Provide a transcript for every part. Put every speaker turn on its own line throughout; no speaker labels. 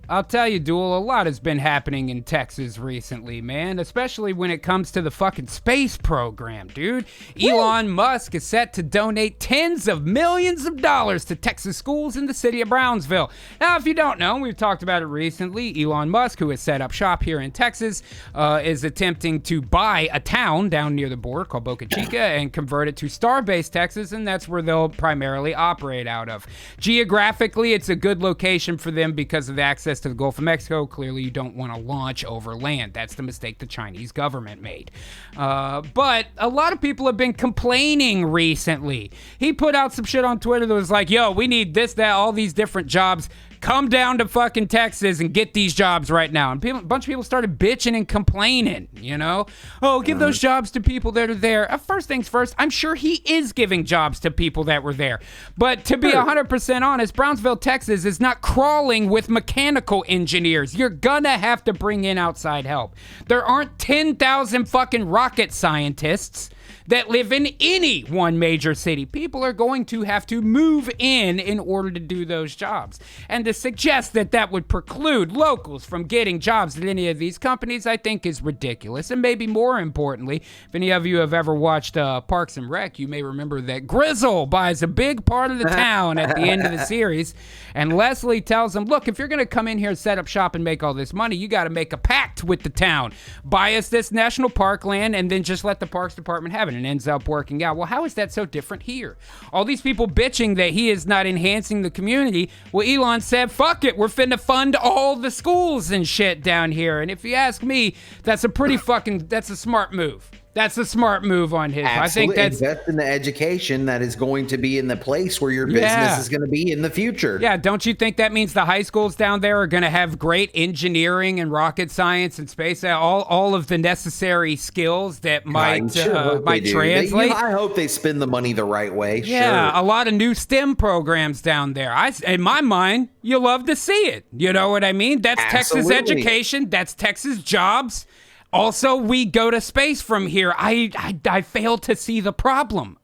I'll tell you, Duel, a lot has been happening in Texas recently, man, especially when it comes to the fucking space program, dude. Elon Musk is set to donate tens of millions of dollars to Texas schools in the city of Brownsville. Now, if you don't know, we've talked about it recently, Elon Musk, who has set up shop here in Texas, is attempting to buy a town down near the border called Boca Chica and convert it to Starbase, Texas, and that's where they'll primarily operate out of. Geographically, it's a good location for them because of the access to the Gulf of Mexico. Clearly, you don't want to launch over land. That's the mistake the Chinese government made. But a lot of people have been complaining recently. He put out some shit on Twitter that was like, yo, we need this, that, all these different jobs. Come down to fucking Texas and get these jobs right now. And a bunch of people started bitching and complaining, you know? Oh, give those jobs to people that are there. First things first, I'm sure he is giving jobs to people that were there. But to be 100% honest, Brownsville, Texas is not crawling with mechanical engineers. You're gonna have to bring in outside help. There aren't 10,000 fucking rocket scientists that live in any one major city. People are going to have to move in order to do those jobs. And to suggest that that would preclude locals from getting jobs at any of these companies, I think is ridiculous. And maybe more importantly, if any of you have ever watched Parks and Rec, you may remember that Grizzle buys a big part of the town at the end of the series. And Leslie tells him, look, if you're going to come in here and set up shop and make all this money, you got to make a pact with the town. Buy us this national park land and then just let the Parks Department have it. And ends up working out. Well, how is that so different here? All these people bitching that he is not enhancing the community. Well, Elon said, fuck it, we're finna fund all the schools and shit down here. And if you ask me, that's a smart move. That's a smart move on his.
Absolutely.
I think that's
invest in the education that is going to be in the place where your business is going to be in the future.
Yeah, don't you think that means the high schools down there are going to have great engineering and rocket science and space, all of the necessary skills that might translate?
I hope they spend the money the right way.
Yeah,
sure.
a lot of new STEM programs down there. In my mind, you love to see it. You know what I mean? That's
Absolutely.
Texas education. That's Texas jobs. Also, we go to space from here. I fail to see the problem.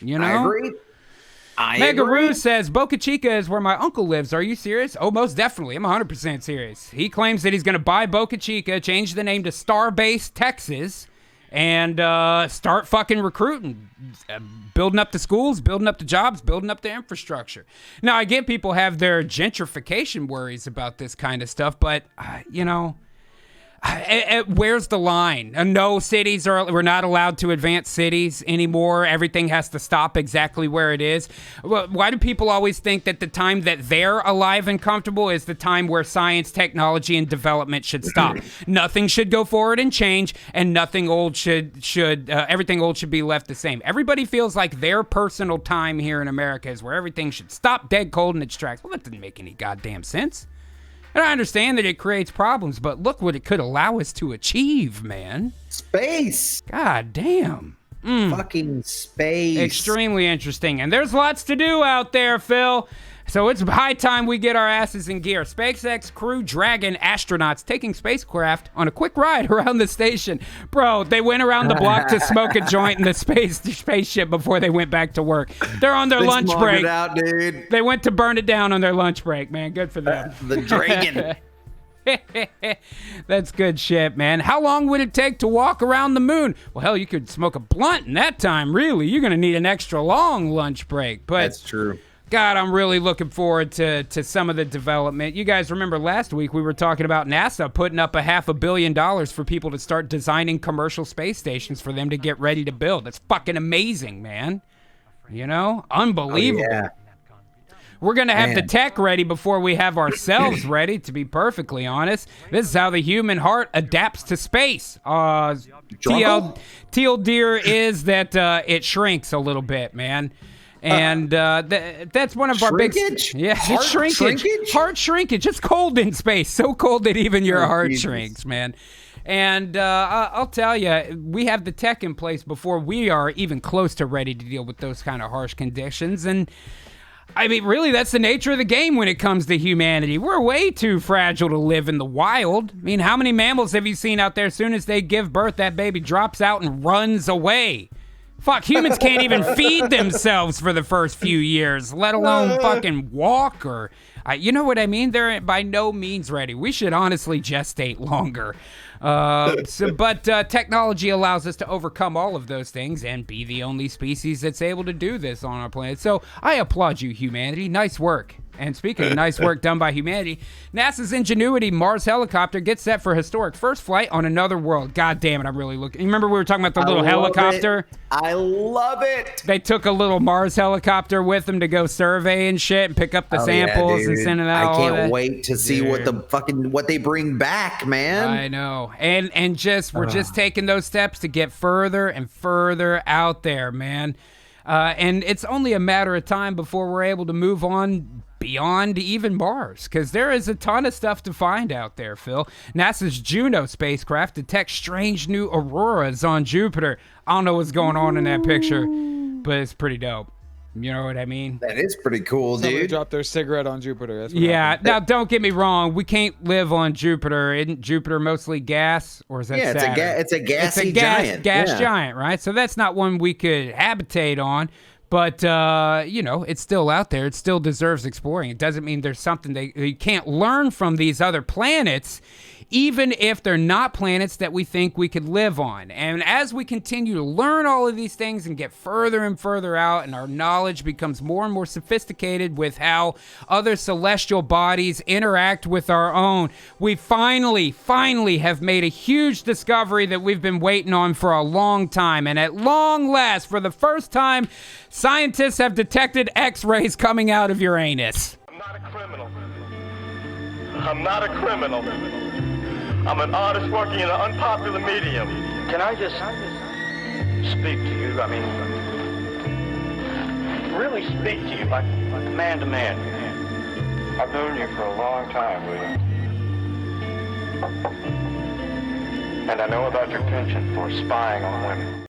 You know?
I agree.
Megaroo says, Boca Chica is where my uncle lives. Are you serious? Oh, most definitely. I'm 100% serious. He claims that he's going to buy Boca Chica, change the name to Starbase, Texas, and start fucking recruiting, building up the schools, building up the jobs, building up the infrastructure. Now, I get people have their gentrification worries about this kind of stuff, but, where's the line? No cities we're not allowed to advance cities anymore. Everything has to stop exactly where it is. Why do people always think that the time that they're alive and comfortable is the time where science, technology, and development should stop? Nothing should go forward and change, and nothing old everything old should be left the same. Everybody feels like their personal time here in America is where everything should stop dead cold in its tracks. Well, that doesn't make any goddamn sense. And I understand that it creates problems, but look what it could allow us to achieve, man.
Space.
God damn.
Fucking space.
Extremely interesting. And there's lots to do out there, Phil. So it's high time we get our asses in gear. SpaceX Crew Dragon astronauts taking spacecraft on a quick ride around the station. Bro, they went around the block to smoke a joint in the spaceship before they went back to work. They're on their lunch break.
It out, dude.
They went to burn it down on their lunch break, man. Good for them.
The Dragon.
That's good shit, man. How long would it take to walk around the moon? Well, hell, you could smoke a blunt in that time, really. You're going to need an extra long lunch break. But
that's true.
God, I'm really looking forward to some of the development. You guys remember last week we were talking about NASA putting up $500 million for people to start designing commercial space stations for them to get ready to build. That's fucking amazing, man. You know? Unbelievable.
Oh, yeah.
We're going to have the tech ready before we have ourselves ready, to be perfectly honest. This is how the human heart adapts to space. Teal deer is that it shrinks a little bit, man. And that's one of our big... Yeah, shrinkage. Heart shrinkage. It's cold in space. So cold that even your heart shrinks, man. And I'll tell you, we have the tech in place before we are even close to ready to deal with those kind of harsh conditions. And I mean, really, that's the nature of the game when it comes to humanity. We're way too fragile to live in the wild. I mean, how many mammals have you seen out there? As soon as they give birth, that baby drops out and runs away. Fuck, humans can't even feed themselves for the first few years, let alone fucking walk or... you know what I mean? They're by no means ready. We should honestly gestate longer. But technology allows us to overcome all of those things and be the only species that's able to do this on our planet. So I applaud you, humanity. Nice work. And speaking of nice work done by humanity, NASA's Ingenuity Mars helicopter gets set for historic first flight on another world. God damn it, I'm really looking. You remember we were talking about the little helicopter?
I love it.
They took a little Mars helicopter with them to go survey and shit and pick up the samples and send it out.
I can't wait to see what they bring back, man.
I know. And we're just taking those steps to get further and further out there, man. And it's only a matter of time before we're able to move on beyond even Mars, because there is a ton of stuff to find out there, Phil. NASA's Juno spacecraft detects strange new auroras on Jupiter. I don't know what's going on in that picture, but it's pretty dope. You know what I mean?
That is pretty cool,
Somebody
dude.
dropped their cigarette on Jupiter. That's what
Yeah.
happened.
Now, don't get me wrong. We can't live on Jupiter. Isn't Jupiter mostly gas, or is that Saturn?
It's a gassy giant.
Gas giant, right? So that's not one we could habitate on. But, it's still out there. It still deserves exploring. It doesn't mean there's something they can't learn from these other planets, even if they're not planets that we think we could live on. And as we continue to learn all of these things and get further and further out, and our knowledge becomes more and more sophisticated with how other celestial bodies interact with our own, we finally have made a huge discovery that we've been waiting on for a long time. And at long last, for the first time, scientists have detected X-rays coming out of Uranus.
I'm not a criminal. I'm not a criminal. I'm an artist working in an unpopular medium.
Can I just speak to you? I mean, really speak to you like man to man. I've known you for a long time, William. And I know about your penchant for spying on women.